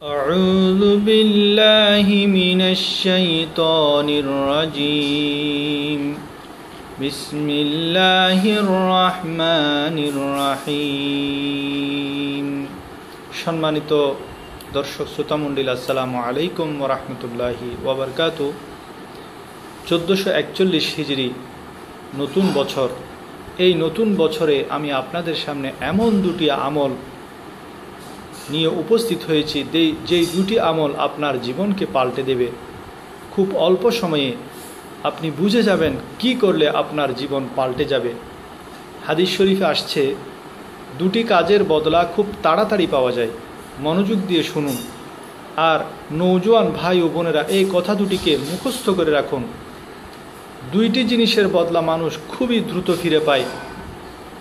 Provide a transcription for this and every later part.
أعوذ بالله من الشيطان الرجيم بسم الله الرحمن الرحيم সম্মানিত দর্শক শ্রোতা মণ্ডলী আসসালামু আলাইকুম ওয়া রাহমাতুল্লাহি ওয়া বারাকাতুহু 1441 হিজরি নতুন বছর। এই নতুন বছরে আমি আপনাদের সামনে এমন দুটি আমল নিয়ে উপস্থিত হয়েছি যেই দুটি আমল আপনার জীবনকে পাল্টে দেবে। খুব অল্প সময়ে আপনি বুঝে যাবেন কি করলে আপনার জীবন পাল্টে যাবে। হাদিস শরীফে আসছে, দুটি কাজের বদলা খুব তাড়াতাড়ি পাওয়া যায়। মনোযোগ দিয়ে শুনুন, আর নওজোয়ান ভাই ও বোনেরা এই কথা দুটিকে মুখস্থ করে রাখুন। দুইটি জিনিসের বদলা মানুষ খুবই দ্রুত ফিরে পায়।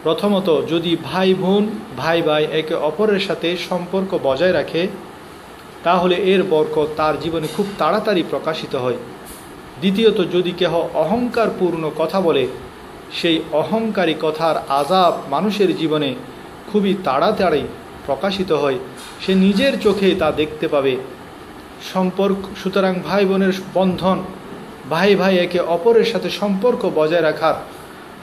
প্রথমত, যদি ভাই বোন ভাই একে অপরের সাথে সম্পর্ক বজায় রাখে, তাহলে এর বরকত তার জীবনে খুব তাড়াতাড়ি প্রকাশিত হয়। দ্বিতীয়ত, যদি কেহ অহংকারপূর্ণ কথা বলে, সেই অহংকারী কথার আযাব মানুষের জীবনে খুবই তাড়াতাড়ি প্রকাশিত হয়, সে নিজের চোখে তা দেখতে পাবে। সুতরাং ভাই বোনের বন্ধন, ভাই একে অপরের সাথে সম্পর্ক বজায় রাখার,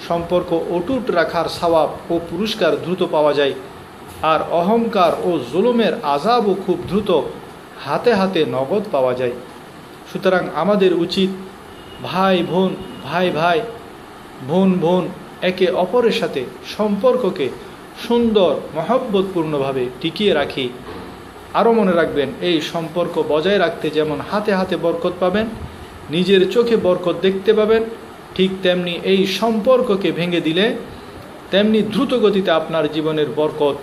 সম্পর্ক অটুট রাখার সওয়াব ও পুরস্কার দ্রুত পাওয়া যায়। আর অহংকার ও জুলুমের আযাবও খুব দ্রুত হাতে হাতে নগদ পাওয়া যায়। সুতরাং আমাদের উচিত ভাই বোন একে অপরের সাথে সম্পর্ককে সুন্দর মহব্বতপূর্ণভাবে টিকিয়ে রাখি। আরও মনে রাখবেন, এই সম্পর্ক বজায় রাখতে যেমন হাতে হাতে বরকত পাবেন, নিজের চোখে বরকত দেখতে পাবেন, ঠিক তেমনি এই সম্পর্ককে ভেঙে দিলে তেমনি দ্রুত গতিতে আপনার জীবনের বরকত,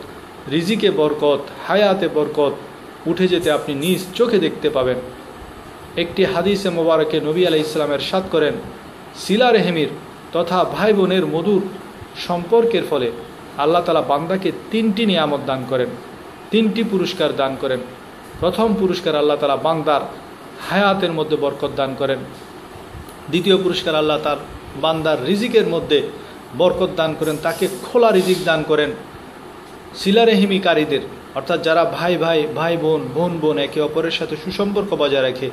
রিজিকে বরকত, হায়াতে বরকত উঠে যেতে আপনি নিজ চোখে দেখতে পাবেন। একটি হাদিসে মোবারকে নবী আলাইহিস সালাম ইরশাদ করেন, সিলা রেহমির তথা ভাই বোনের মধুর সম্পর্কের ফলে আল্লাহ তাআলা বান্দাকে তিনটি নিয়ামত দান করেন, তিনটি পুরস্কার দান করেন। প্রথম পুরস্কার, আল্লাহ তাআলা বান্দার হায়াতের মধ্যে বরকত দান করেন। দ্বিতীয় পুরস্কার, আল্লাহ তার বান্দার রিজিকের মধ্যে বরকত দান করেন, তাকে খোলা রিজিক দান করেন। সিলারেহিমিকারীদের অর্থাৎ যারা ভাই বোন একে অপরের সাথে সুসম্পর্ক বজায় রাখে,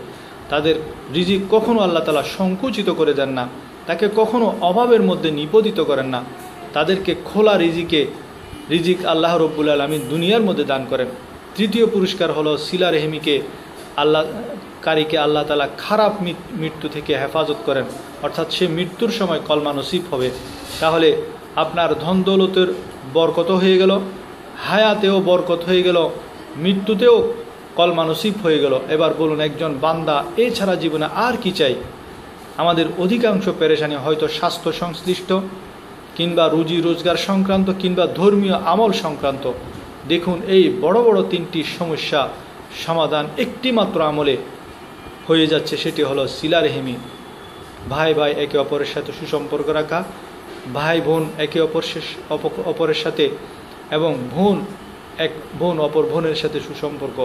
তাদের রিজিক কখনো আল্লাহ তাআলা সংকুচিত করে দেন না, তাকে কখনো অভাবের মধ্যে নিপতিত করেন না, তাদেরকে খোলা রিজিক আল্লাহ রব্বুল আলামিন দুনিয়ার মধ্যে দান করেন। তৃতীয় পুরস্কার হলো সিলারেহিমিকে কারীকে আল্লাহ তাআলা খারাপ মৃত্যু থেকে হেফাজত করেন, অর্থাৎ সে মৃত্যুর সময় কলমা নসিব হবে। তাহলে আপনার ধন দৌলতের বরকত হয়ে গেল, হায়াতেও বরকত হয়ে গেল, মৃত্যুতেও কলমা নসিব হয়ে গেল। এবার বলুন, একজন বান্দা এছাড়া জীবনে আর কি চাই? আমাদের অধিকাংশ পেরেশানি হয়তো স্বাস্থ্য সংশ্লিষ্ট, কিংবা রুজি রোজগার সংক্রান্ত, কিংবা ধর্মীয় আমল সংক্রান্ত। দেখুন, এই বড় বড় তিনটি সমস্যা সমাধান একটি মাত্র আমলে হয়ে যাচ্ছে, সেটি হলো সিলারেহিমি। ভাই একে অপরের সাথে সুসম্পর্ক রাখা, ভাই বোন একে অপরের সাথে, এবং বোন অপর বোনের সাথে সুসম্পর্ক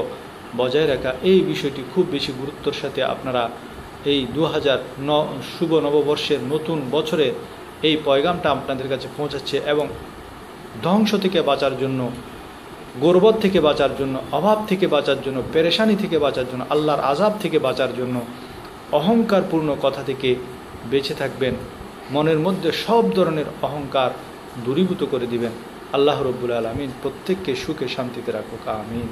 বজায় রাখা। এই বিষয়টি খুব বেশি গুরুত্বর সাথে আপনারা এই 2009 শুভ নববর্ষের নতুন বছরে এই পয়গামটা আপনাদের কাছে পৌঁছাচ্ছে। এবং ধ্বংস থেকে বাঁচার জন্য, গর্বত থেকে বাঁচার জন্য, অভাব থেকে বাঁচার জন্য, পেরেশানি থেকে বাঁচার জন্য, আল্লাহর আযাব থেকে বাঁচার জন্য, অহংকারপূর্ণ কথা থেকে বেঁচে থাকবেন। মনের মধ্যে সব ধরনের অহংকার দূরীভূত করে দিবেন। আল্লাহ রব্বুল আলামিন প্রত্যেককে সুখে শান্তিতে রাখুক, আমিন।